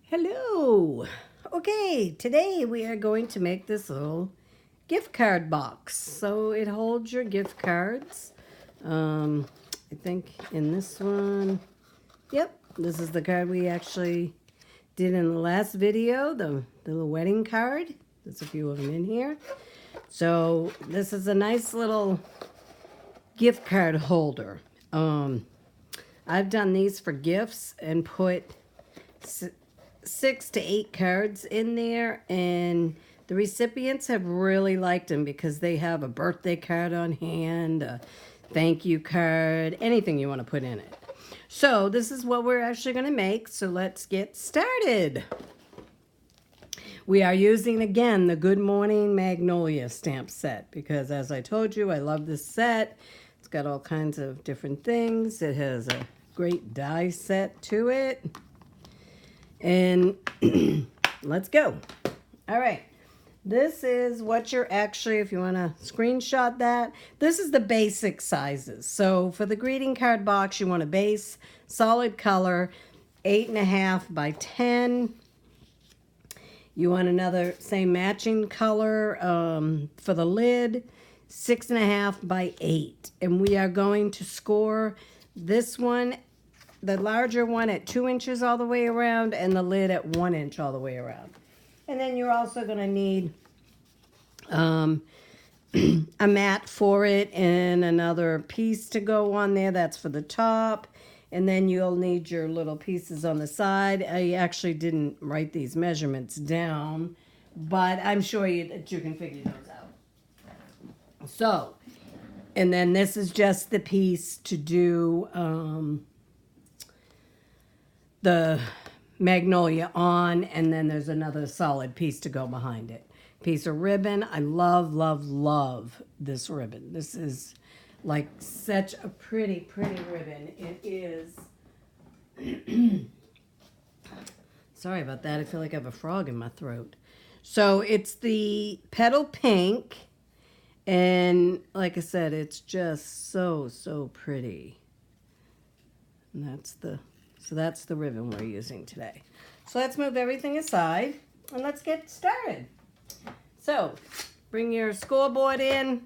Hello. Okay, today we are going to make this little gift card box. So it holds your gift cards. I think in this one, yep, this is the card we actually did in the last video, the little wedding card. There's a few of them in here. So this is a nice little gift card holder. I've done these for gifts and put 6 to 8 cards in there, and the recipients have really liked them because they have a birthday card on hand, a thank you card, anything you want to put in it. So this is what we're actually going to make, so let's get started. We are using again the Good Morning Magnolia stamp set because, as I told you, I love this set. It's got all kinds of different things. It has a great die set to it. And let's go. All right. This is what you're actually, if you want to screenshot that, this is the basic sizes. So for the greeting card box, you want a base, solid color, 8.5 by 10. You want another same matching color for the lid, 6.5 by 8. And we are going to score this one, the larger one, at 2 inches all the way around, and the lid at 1 inch all the way around. And then you're also going to need a mat for it and another piece to go on there. That's for the top. And then you'll need your little pieces on the side. I actually didn't write these measurements down, but I'm sure that you can figure those out. So, and then this is just the piece to do the magnolia on, and then there's another solid piece to go behind it. Piece of ribbon. I love, love, love this ribbon. This is like such a pretty, pretty ribbon. It is. Sorry about that. I feel like I have a frog in my throat. So it's the petal pink, and like I said, it's just so, so pretty. And that's the ribbon we're using today. So let's move everything aside and let's get started. So bring your scoreboard in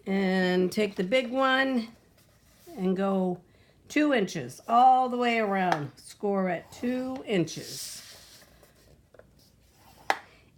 and take the big one and go 2 inches all the way around. Score at 2 inches.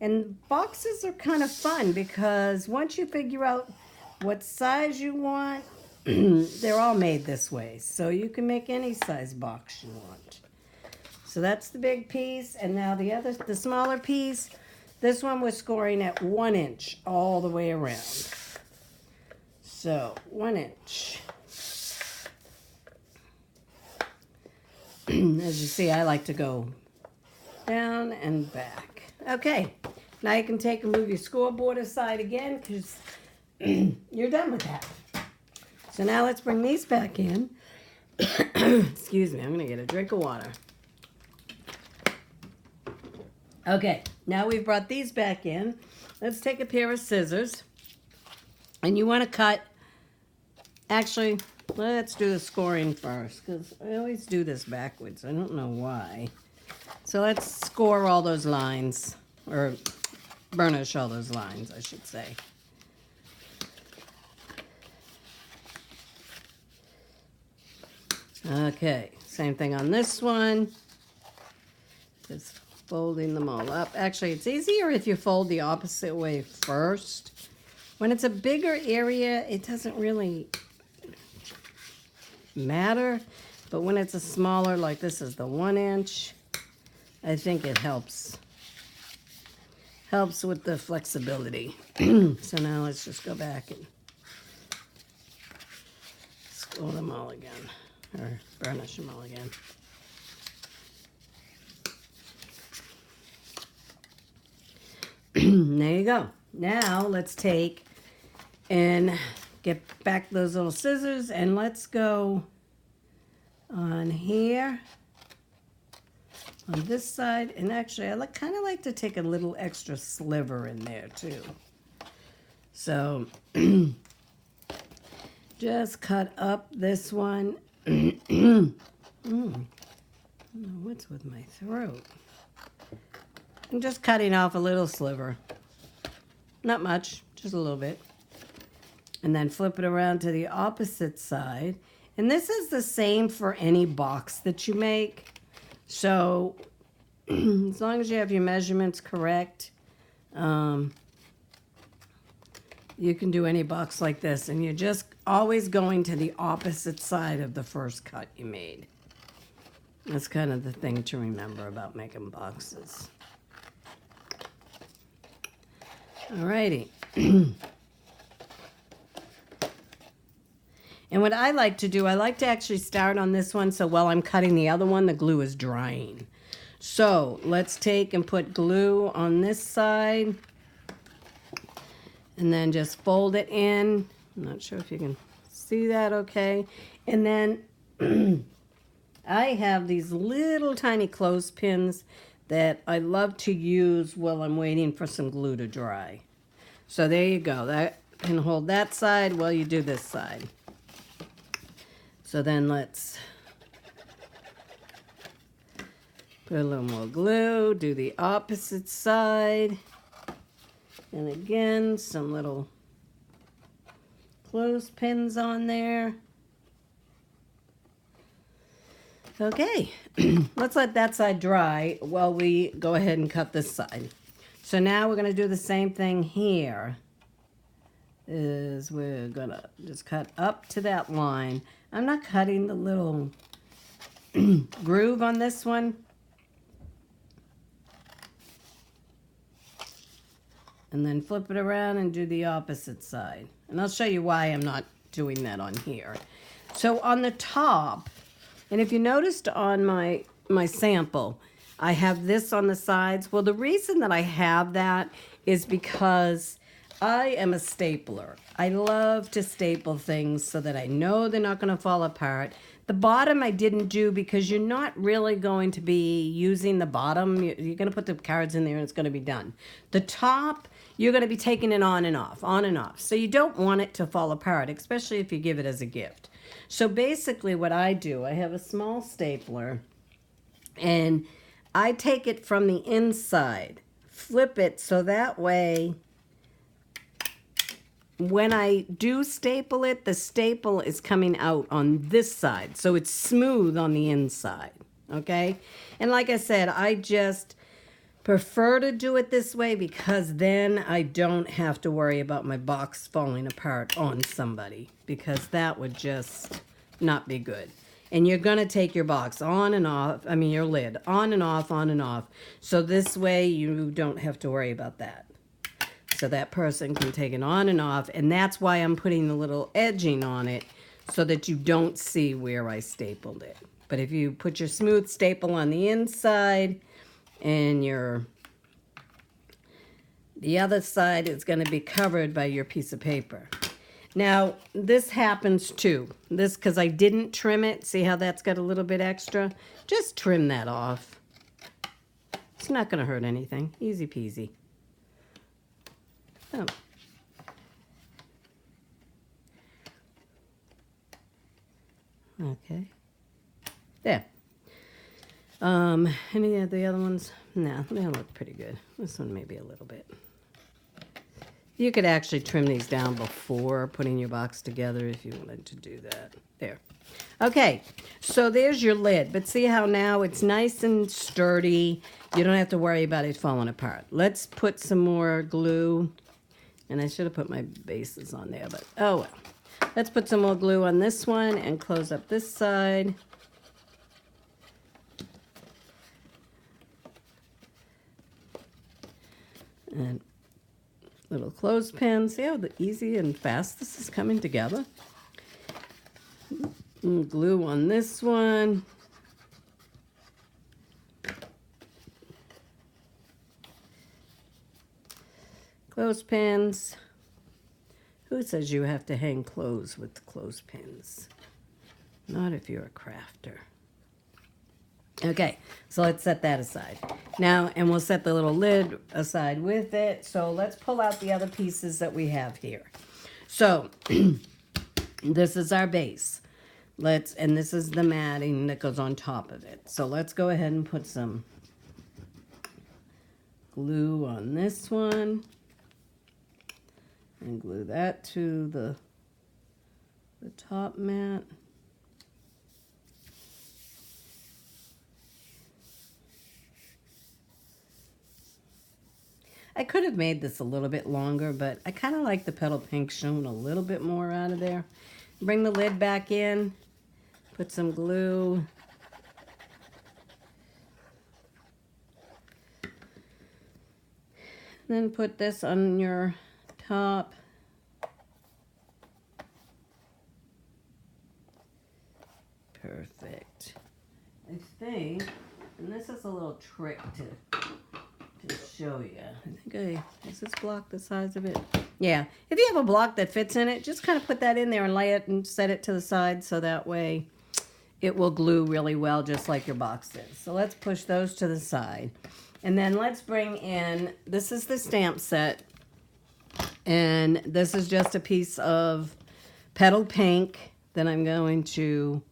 And boxes are kind of fun because once you figure out what size you want, they're all made this way, so you can make any size box you want. So that's the big piece, and now the smaller piece, this one was scoring at 1 inch all the way around. So 1 inch. As you see, I like to go down and back. Okay, now you can take and move your scoreboard aside again because you're done with that. So now let's bring these back in. Excuse me, I'm going to get a drink of water. Okay, now we've brought these back in. Let's take a pair of scissors. And you want to cut, actually, let's do the scoring first, because I always do this backwards. I don't know why. So let's score all those lines, or burnish all those lines, I should say. Okay, same thing on this one. Just folding them all up. Actually, it's easier if you fold the opposite way first. When it's a bigger area, it doesn't really matter. But when it's a smaller, like this is the 1 inch, I think it helps. Helps with the flexibility. So now let's just go back and score them all again. Or burnish them all again. There you go. Now let's take and get back those little scissors and let's go on here, on this side. And actually, I kind of like to take a little extra sliver in there too. So just cut up this one. I don't know what's with my throat. I'm just cutting off a little sliver. Not much, just a little bit. And then flip it around to the opposite side. And this is the same for any box that you make. So as long as you have your measurements correct, you can do any box like this. And you're just always going to the opposite side of the first cut you made. That's kind of the thing to remember about making boxes. Alrighty. And what I like to do, I like to actually start on this one, so while I'm cutting the other one, the glue is drying. So let's take and put glue on this side, and then just fold it in. I'm not sure if you can see that okay. And then I have these little tiny clothespins that I love to use while I'm waiting for some glue to dry. So there you go. That can hold that side while you do this side. So then let's put a little more glue, do the opposite side, and again, some little clothespins on there. Okay, let's let that side dry while we go ahead and cut this side. So now we're going to do the same thing here. We're going to just cut up to that line. I'm not cutting the little groove on this one. And then flip it around and do the opposite side. And I'll show you why I'm not doing that on here. So on the top, and if you noticed on my sample, I have this on the sides. Well, the reason that I have that is because I am a stapler. I love to staple things so that I know they're not going to fall apart. The bottom I didn't do because you're not really going to be using the bottom. You're going to put the cards in there and it's going to be done. The top, you're going to be taking it on and off, on and off. So you don't want it to fall apart, especially if you give it as a gift. So basically what I do, I have a small stapler and I take it from the inside, flip it so that way when I do staple it, the staple is coming out on this side. So it's smooth on the inside, okay? And like I said, I just prefer to do it this way because then I don't have to worry about my box falling apart on somebody, because that would just not be good. And you're going to take your box on and off, your lid, on and off, on and off. So this way you don't have to worry about that. So that person can take it on and off, and that's why I'm putting the little edging on it so that you don't see where I stapled it. But if you put your smooth staple on the inside and the other side is going to be covered by your piece of paper. Now, this happens too. This, because I didn't trim it, see how that's got a little bit extra? Just trim that off. It's not going to hurt anything. Easy peasy. Oh. Okay. There. Any of the other ones? No, they look pretty good. This one maybe a little bit. You could actually trim these down before putting your box together if you wanted to do that. There. Okay, so there's your lid. But see how now it's nice and sturdy. You don't have to worry about it falling apart. Let's put some more glue. And I should have put my bases on there, but oh well. Let's put some more glue on this one and close up this side. And little clothespin. See how easy and fast this is coming together? And glue on this one. Clothespins. Who says you have to hang clothes with clothespins? Not if you're a crafter. Okay, so let's set that aside. Now, and we'll set the little lid aside with it. So let's pull out the other pieces that we have here. So, this is our base. and this is the matting that goes on top of it. So let's go ahead and put some glue on this one. And glue that to the top mat. I could have made this a little bit longer, but I kind of like the petal pink showing a little bit more out of there. Bring the lid back in, put some glue. Then put this on your top. Perfect. I think, and this is a little trick to show you. I think is this block the size of it? Yeah. If you have a block that fits in it, just kind of put that in there and lay it and set it to the side so that way it will glue really well just like your box is. So let's push those to the side. And then let's bring in, this is the stamp set. And this is just a piece of petal pink that I'm going to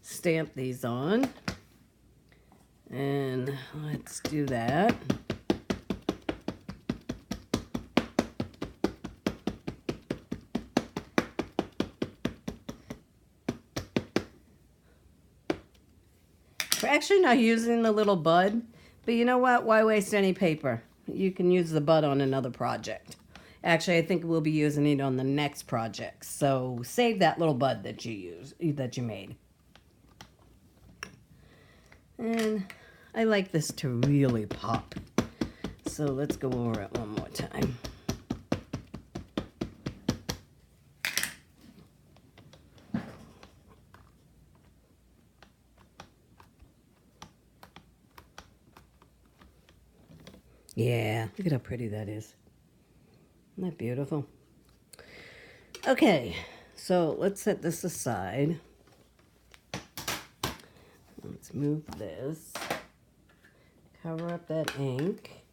stamp these on. And let's do that. We're actually not using the little bud, but you know what? Why waste any paper? You can use the bud on another project. Actually, I think we'll be using it on the next project. So save that little bud that you made. And I like this to really pop. So let's go over it one more time. Yeah, look at how pretty that is. Isn't that beautiful? Okay, so let's set this aside. Let's move this. Cover up that ink.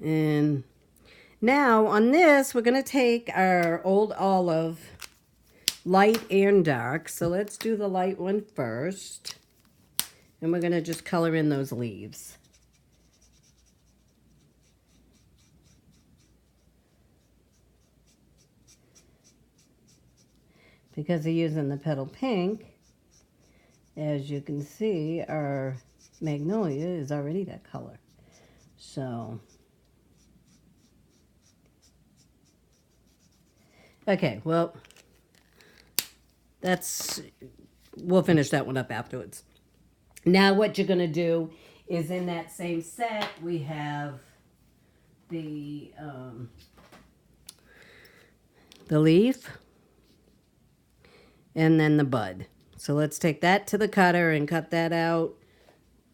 And now on this, we're going to take our old olive, light and dark. So let's do the light one first. And we're going to just color in those leaves. Because of using the petal pink, as you can see, our magnolia is already that color. So, okay, well, we'll finish that one up afterwards. Now what you're going to do is in that same set, we have the leaf and then the bud. So let's take that to the cutter and cut that out.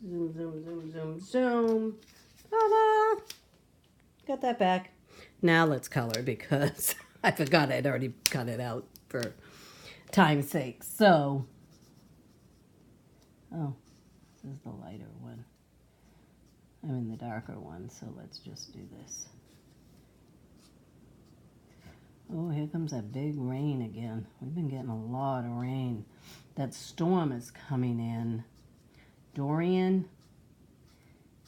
Zoom, zoom, zoom, zoom, zoom. Ta-da! Got that back. Now let's color because I forgot I'd already cut it out for time's sake. So, oh, this is the lighter one. I mean the darker one, so let's just do this. Oh, here comes that big rain again. We've been getting a lot of rain. That storm is coming in. Dorian.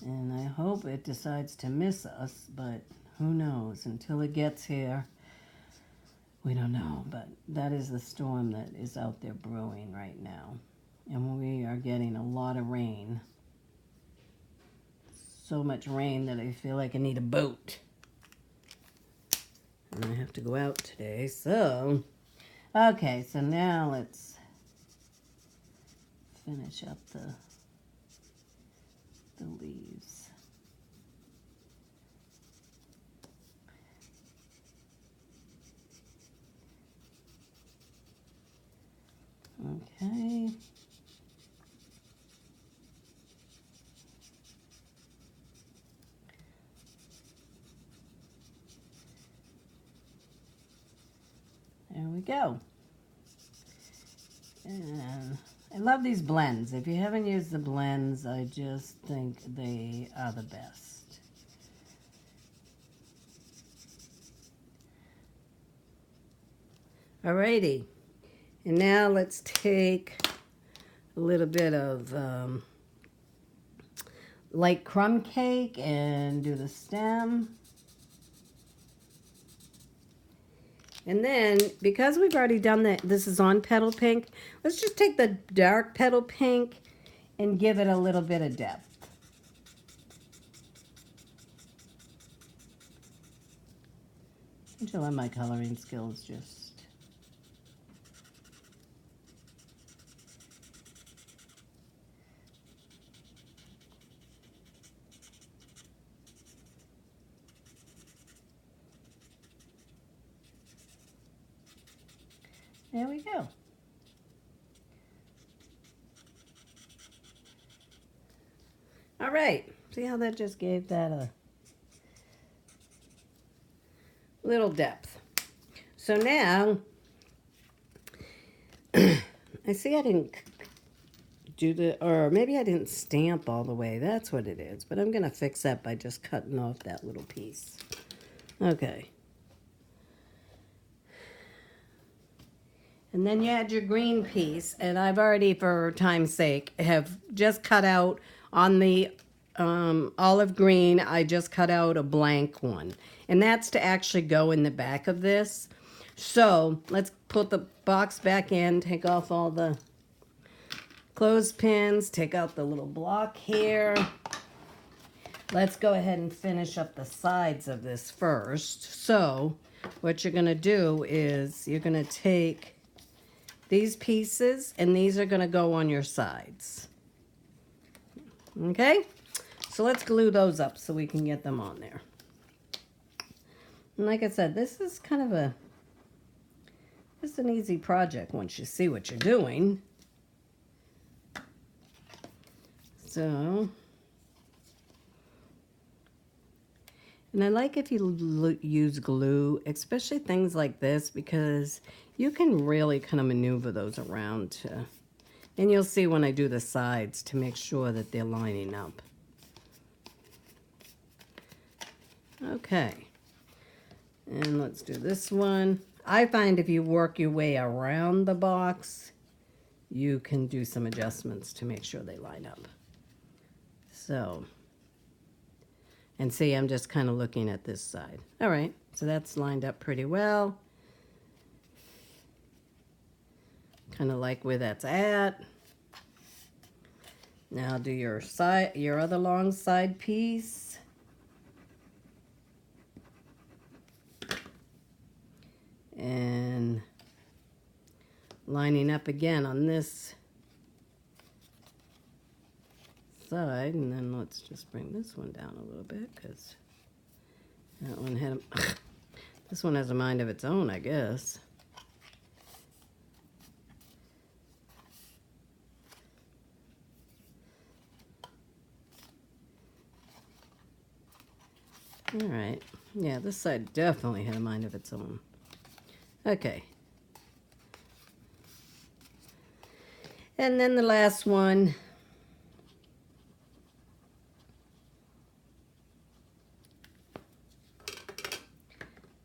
And I hope it decides to miss us, but who knows? Until it gets here, we don't know. But that is the storm that is out there brewing right now. And we are getting a lot of rain. So much rain that I feel like I need a boat. And I have to go out today, so... Okay, so now let's finish up the leaves. Okay. There we go. And I love these blends. If you haven't used the blends, I just think they are the best. Alrighty. And now let's take a little bit of light crumb cake and do the stem. And then, because we've already done that, this is on petal pink, let's just take the dark petal pink and give it a little bit of depth. Until on my coloring skills just... There we go. All right. See how that just gave that a little depth. So now, I see I didn't do the, or maybe I didn't stamp all the way. That's what it is. But I'm going to fix that by just cutting off that little piece. Okay. And then you add your green piece, and I've already, for time's sake, have just cut out on the olive green, I just cut out a blank one. And that's to actually go in the back of this. So let's put the box back in, take off all the clothespins, take out the little block here. Let's go ahead and finish up the sides of this first. So what you're going to do is you're going to take these pieces, and these are going to go on your sides. Okay? So let's glue those up so we can get them on there. And like I said, this is kind of it's an easy project once you see what you're doing. So, and I like if you use glue, especially things like this, because you can really kind of maneuver those around. And you'll see when I do the sides to make sure that they're lining up. Okay. And let's do this one. I find if you work your way around the box, you can do some adjustments to make sure they line up. So, and see, I'm just kind of looking at this side. All right, so that's lined up pretty well. Kind of like where that's at. Now do your side, your other long side piece. And lining up again on this side, and then let's just bring this one down a little bit because that one had this one has a mind of its own, I guess. All right, yeah, this side definitely had a mind of its own. Okay. And then the last one.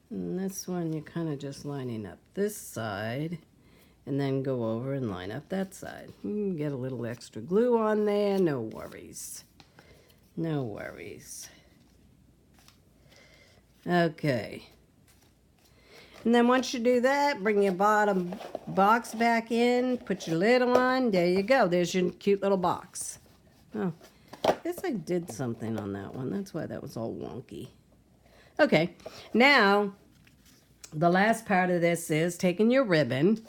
And this one, you're kind of just lining up this side and then go over and line up that side. You can get a little extra glue on there, no worries. No worries. Okay. And then once you do that, bring your bottom box back in, put your lid on. There you go. There's your cute little box. Oh, I guess I did something on that one. That's why that was all wonky. Okay, now the last part of this is taking your ribbon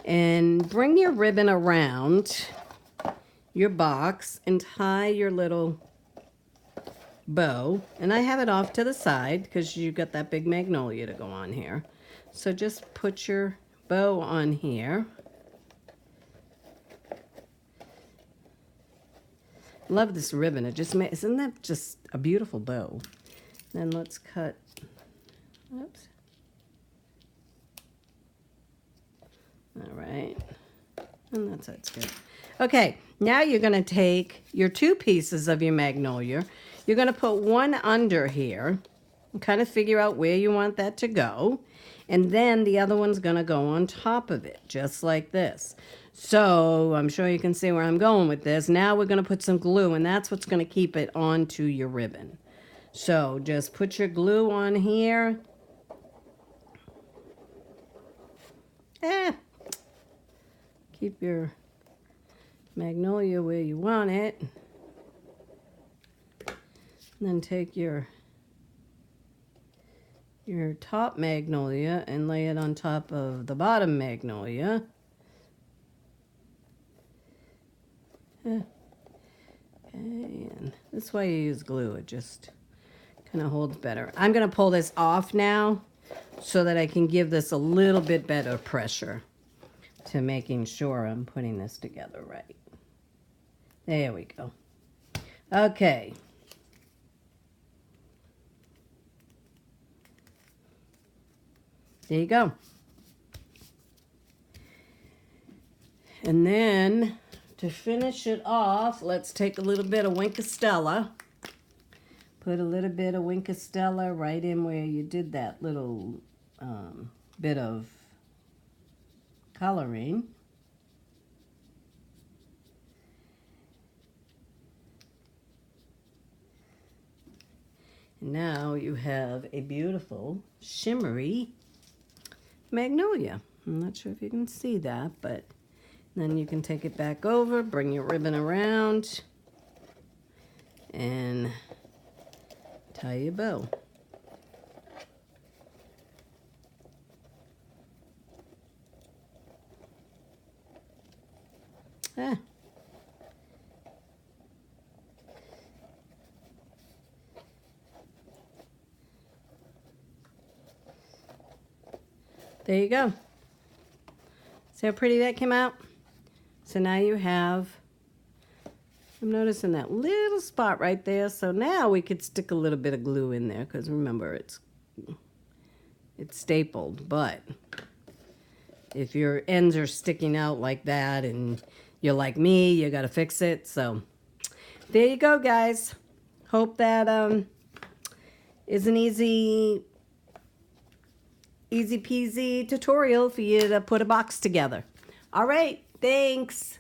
and bring your ribbon around your box and tie your little bow. And I have it off to the side because you've got that big magnolia to go on here. So just put your bow on here. Love this ribbon. It just makes, isn't that just a beautiful bow? Then let's cut, oops. All right, and that's good. Okay, now you're gonna take your two pieces of your magnolia. You're gonna put one under here and kind of figure out where you want that to go. And then the other one's going to go on top of it, just like this. So I'm sure you can see where I'm going with this. Now we're going to put some glue, and that's what's going to keep it onto your ribbon. So just put your glue on here. Keep your magnolia where you want it. And then take your top magnolia and lay it on top of the bottom magnolia. Okay, and this way you use glue, it just kind of holds better. I'm going to pull this off now so that I can give this a little bit better pressure to making sure I'm putting this together right. There we go. Okay. There you go. And then to finish it off, let's take a little bit of Winkostella. Put a little bit of Winkostella right in where you did that little bit of coloring. And now you have a beautiful shimmery magnolia. I'm not sure if you can see that, but then you can take it back over, bring your ribbon around, and tie your bow. Ah. There you go. See how pretty that came out? So now you have, I'm noticing that little spot right there. So now we could stick a little bit of glue in there because remember it's stapled. But if your ends are sticking out like that and you're like me, you got to fix it. So there you go, guys. Hope that is an easy peasy tutorial for you to put a box together. All right, thanks.